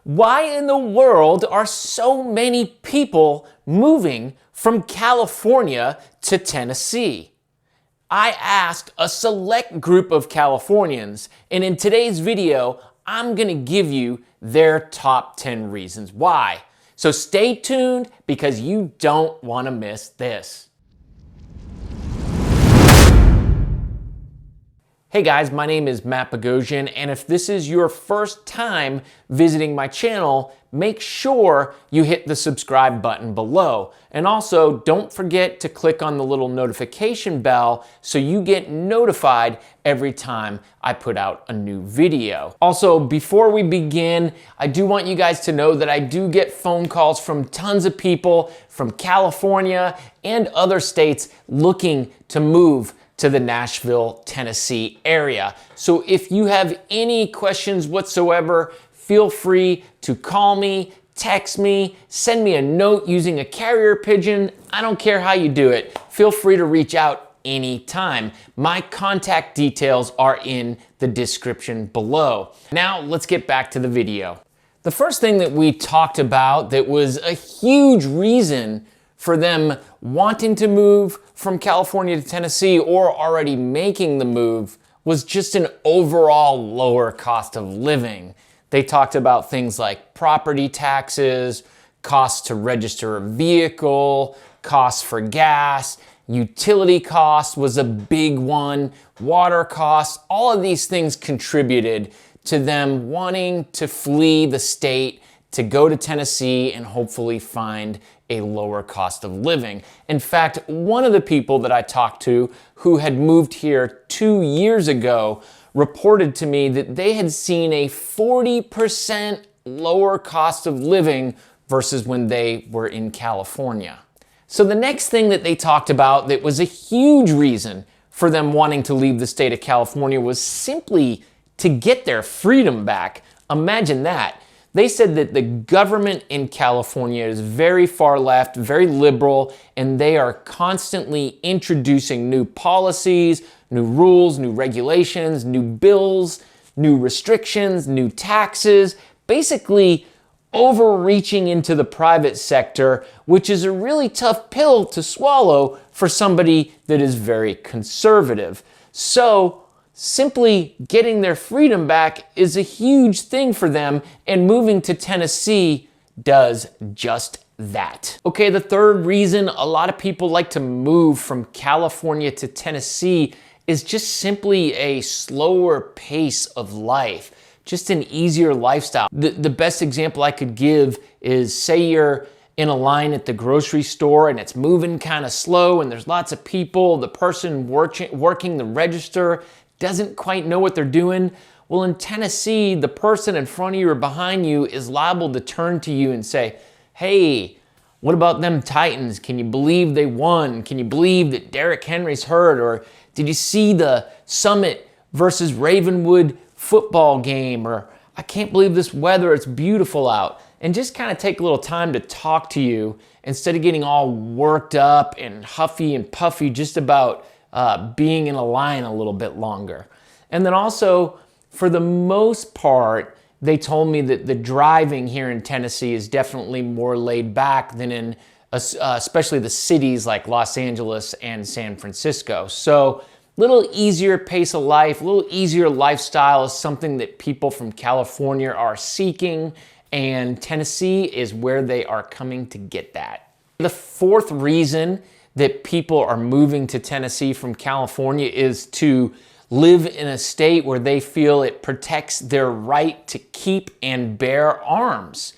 Why in the world are so many people moving from California to Tennessee? I asked a select group of Californians, and in today's video, I'm gonna give you their top 10 reasons why. So stay tuned because you don't wanna miss this. Hey guys, my name is Matt Bogosian, and if this is your first time visiting my channel, make sure you hit the subscribe button below. And also, don't forget to click on the little notification bell so you get notified every time I put out a new video. Also, before we begin, I do want you guys to know that I do get phone calls from tons of people from California and other states looking to move to the Nashville, Tennessee area. So if you have any questions whatsoever, feel free to call me, text me, send me a note using a carrier pigeon. I don't care how you do it. Feel free to reach out anytime. My contact details are in the description below. Now let's get back to the video. The first thing that we talked about that was a huge reason for them wanting to move from California to Tennessee or already making the move was just an overall lower cost of living. They talked about things like property taxes, costs to register a vehicle, costs for gas, utility costs was a big one, water costs. All of these things contributed to them wanting to flee the state to go to Tennessee and hopefully find a lower cost of living. In fact, one of the people that I talked to who had moved here 2 years ago reported to me that they had seen a 40% lower cost of living versus when they were in California. So the next thing that they talked about that was a huge reason for them wanting to leave the state of California was simply to get their freedom back. Imagine that. They said that the government in California is very far left, very liberal, and they are constantly introducing new policies, new rules, new regulations, new bills, new restrictions, new taxes, basically overreaching into the private sector, which is a really tough pill to swallow for somebody that is very conservative. So simply getting their freedom back is a huge thing for them, and moving to Tennessee does just that. Okay, the third reason a lot of people like to move from California to Tennessee is just simply a slower pace of life, just an easier lifestyle. The best example I could give is, say you're in a line at the grocery store and it's moving kind of slow and there's lots of people, the person working the register doesn't quite know what they're doing. Well, in Tennessee, the person in front of you or behind you is liable to turn to you and say, hey, what about them Titans? Can you believe they won? Can you believe that Derrick Henry's hurt? Or did you see the Summit versus Ravenwood football game? Or I can't believe this weather, it's beautiful out. And just kind of take a little time to talk to you instead of getting all worked up and huffy and puffy just about being in a line a little bit longer. And then also, for the most part, they told me that the driving here in Tennessee is definitely more laid back than in especially the cities like Los Angeles and San Francisco. So a little easier pace of life, a little easier lifestyle is something that people from California are seeking, and Tennessee is where they are coming to get that. The fourth reason that people are moving to Tennessee from California is to live in a state where they feel it protects their right to keep and bear arms.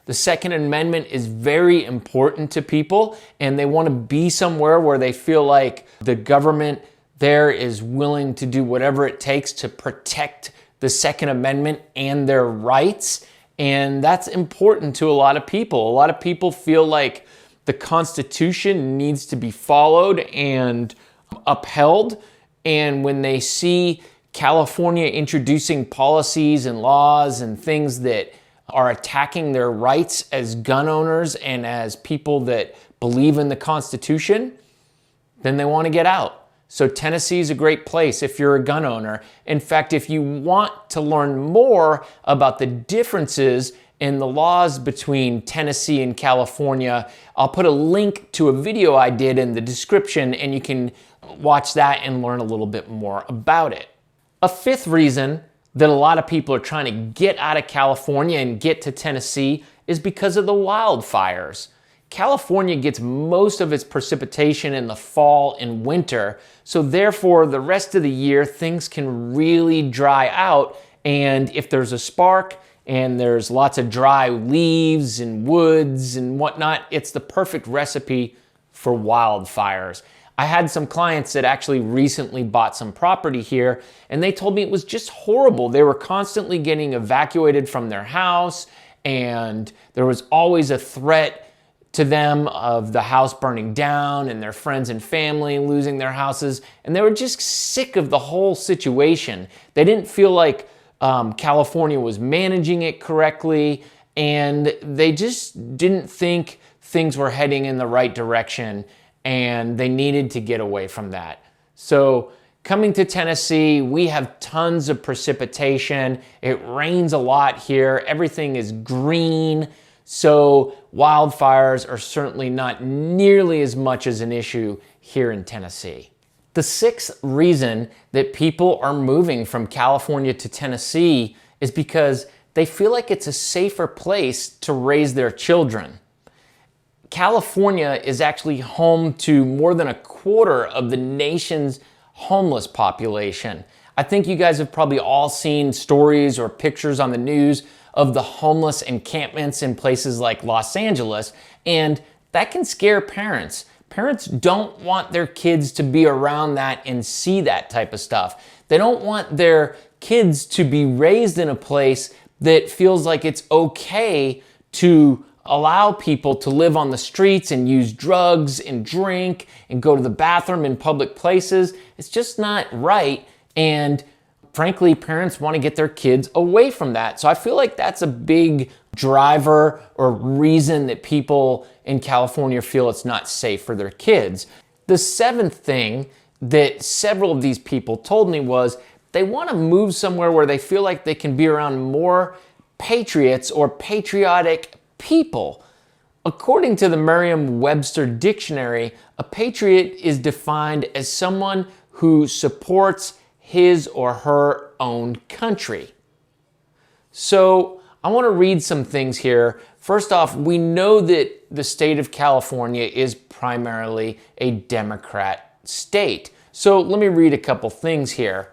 The Second Amendment is very important to people, and they want to be somewhere where they feel like the government there is willing to do whatever it takes to protect the Second Amendment and their rights. And that's important to a lot of people. A lot of people feel like the Constitution needs to be followed and upheld. And when they see California introducing policies and laws and things that are attacking their rights as gun owners and as people that believe in the Constitution, then they want to get out. So Tennessee is a great place if you're a gun owner. In fact, if you want to learn more about the differences in the laws between Tennessee and California. I'll put a link to a video I did in the description, and you can watch that and learn a little bit more about it. A fifth reason that a lot of people are trying to get out of California and get to Tennessee is because of the wildfires. California gets most of its precipitation in the fall and winter, so therefore the rest of the year things can really dry out, and if there's a spark and there's lots of dry leaves and woods and whatnot, it's the perfect recipe for wildfires. I had some clients that actually recently bought some property here, and they told me it was just horrible. They were constantly getting evacuated from their house, and there was always a threat to them of the house burning down and their friends and family losing their houses, and they were just sick of the whole situation. They didn't feel like California was managing it correctly, and they just didn't think things were heading in the right direction, and they needed to get away from that. So coming to Tennessee, we have tons of precipitation. It rains a lot here. Everything is green. So wildfires are certainly not nearly as much as an issue here in Tennessee. The sixth reason that people are moving from California to Tennessee is because they feel like it's a safer place to raise their children. California is actually home to more than a quarter of the nation's homeless population. I think you guys have probably all seen stories or pictures on the news of the homeless encampments in places like Los Angeles, and that can scare parents. Parents don't want their kids to be around that and see that type of stuff. They don't want their kids to be raised in a place that feels like it's okay to allow people to live on the streets and use drugs and drink and go to the bathroom in public places. It's just not right, and frankly, parents want to get their kids away from that. So I feel like that's a big driver or reason that people in California feel it's not safe for their kids. The seventh thing that several of these people told me was they want to move somewhere where they feel like they can be around more patriots or patriotic people. According to the Merriam-Webster dictionary, a patriot is defined as someone who supports his or her own country. So I want to read some things here. First off, we know that the state of California is primarily a Democrat state. So let me read a couple things here.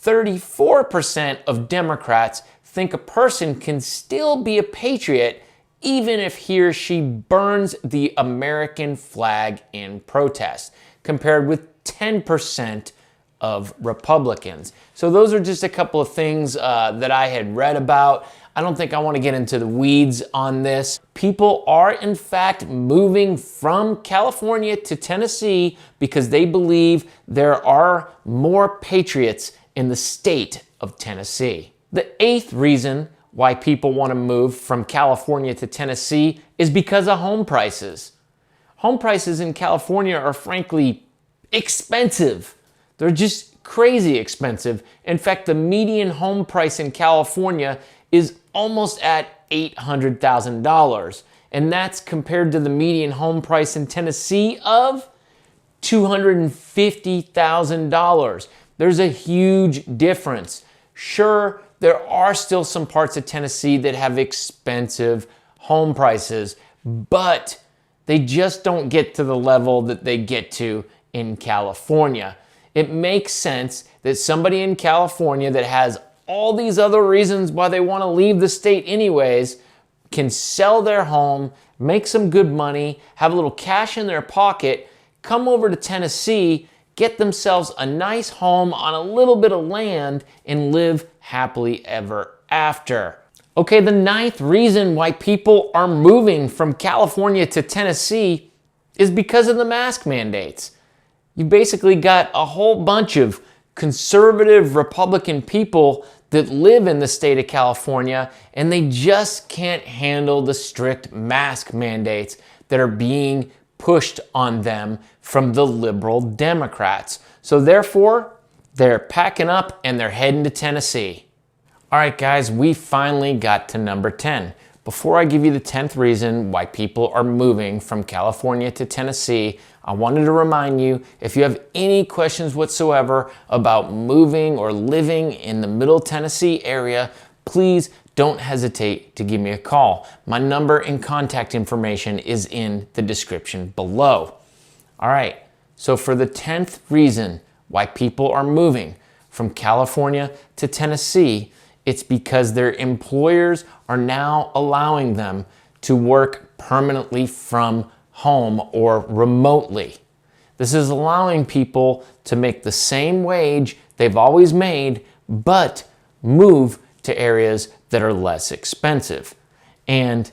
34% of Democrats think a person can still be a patriot even if he or she burns the American flag in protest, compared with 10% of Republicans. So those are just a couple of things that I had read about. I don't think I want to get into the weeds on this. People are in fact moving from California to Tennessee because they believe there are more patriots in the state of Tennessee. The eighth reason why people want to move from California to Tennessee is because of home prices. Home prices in California are frankly expensive. They're just crazy expensive. In fact, the median home price in California is almost at $800,000. And that's compared to the median home price in Tennessee of $250,000. There's a huge difference. Sure, there are still some parts of Tennessee that have expensive home prices, but they just don't get to the level that they get to in California. It makes sense that somebody in California that has all these other reasons why they want to leave the state anyways can sell their home, make some good money, have a little cash in their pocket, come over to Tennessee, get themselves a nice home on a little bit of land, and live happily ever after. Okay, the ninth reason why people are moving from California to Tennessee is because of the mask mandates. You basically got a whole bunch of conservative Republican people that live in the state of California, and they just can't handle the strict mask mandates that are being pushed on them from the liberal Democrats. So therefore, they're packing up and they're heading to Tennessee. All right, guys, we finally got to number 10. Before I give you the 10th reason why people are moving from California to Tennessee, I wanted to remind you, if you have any questions whatsoever about moving or living in the Middle Tennessee area, please don't hesitate to give me a call. My number and contact information is in the description below. All right, so for the 10th reason why people are moving from California to Tennessee, it's because their employers are now allowing them to work permanently from home or remotely. This is allowing people to make the same wage they've always made, but move to areas that are less expensive. And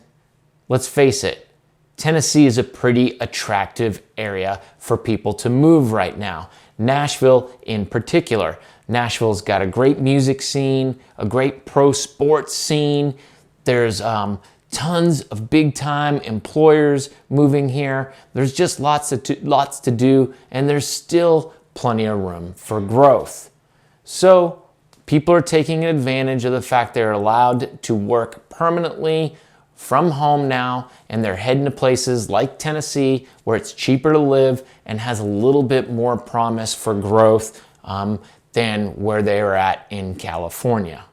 let's face it, Tennessee is a pretty attractive area for people to move right now. Nashville in particular. Nashville's got a great music scene, a great pro sports scene. There's tons of big time employers moving here. There's just lots to do, and there's still plenty of room for growth. So people are taking advantage of the fact they're allowed to work permanently from home now, and they're heading to places like Tennessee where it's cheaper to live and has a little bit more promise for growth than where they are at in California.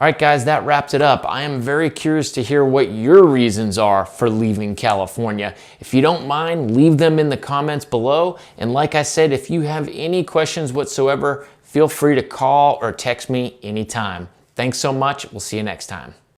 All right, guys, that wraps it up. I am very curious to hear what your reasons are for leaving California. If you don't mind, leave them in the comments below. And like I said, if you have any questions whatsoever, feel free to call or text me anytime. Thanks so much. We'll see you next time.